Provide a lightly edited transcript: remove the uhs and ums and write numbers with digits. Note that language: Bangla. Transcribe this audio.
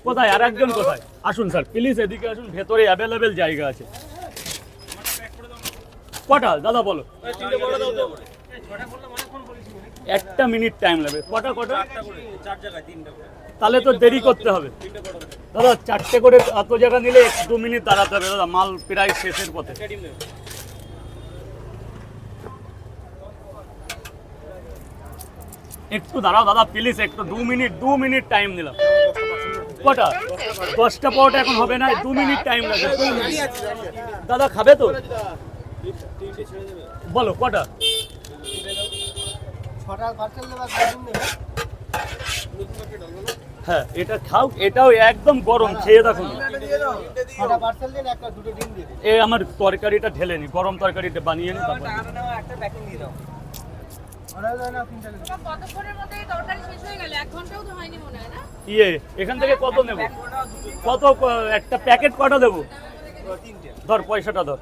কোথায় আর একজন কোথায়? আসুন স্যার প্লিজ এদিকে আসুন, ভেতরে অ্যাভেলেবেল জায়গা আছে। কটা দাদা বলো? 1 মিনিট টাইম লাগবে। কটা? তাহলে তো দেরি করতে হবে দাদা। 4টে করে এত জায়গা নিলে 2 মিনিট দাঁড়াতে হবে দাদা, মাল প্রায় শেষের পথে। একটু দাঁড়াও দাদা প্লিজ, একটু 2 মিনিট টাইম নিলাম। কটা? 10টা পরোটা এখন হবে না, 2 মিনিট টাইম লাগবে। দাদা খাবে তো? বলো কটা? হ্যাঁ এটা খাও, এটাও একদম গরম, খেয়ে দেখুন। আমার তরকারিটা ঢেলে নি, গরম তরকারিটা বানিয়ে নি। ইয়ে এখান থেকে কত নেব? কত একটা প্যাকেট কটা দেবো? ধর পয়সাটা ধর।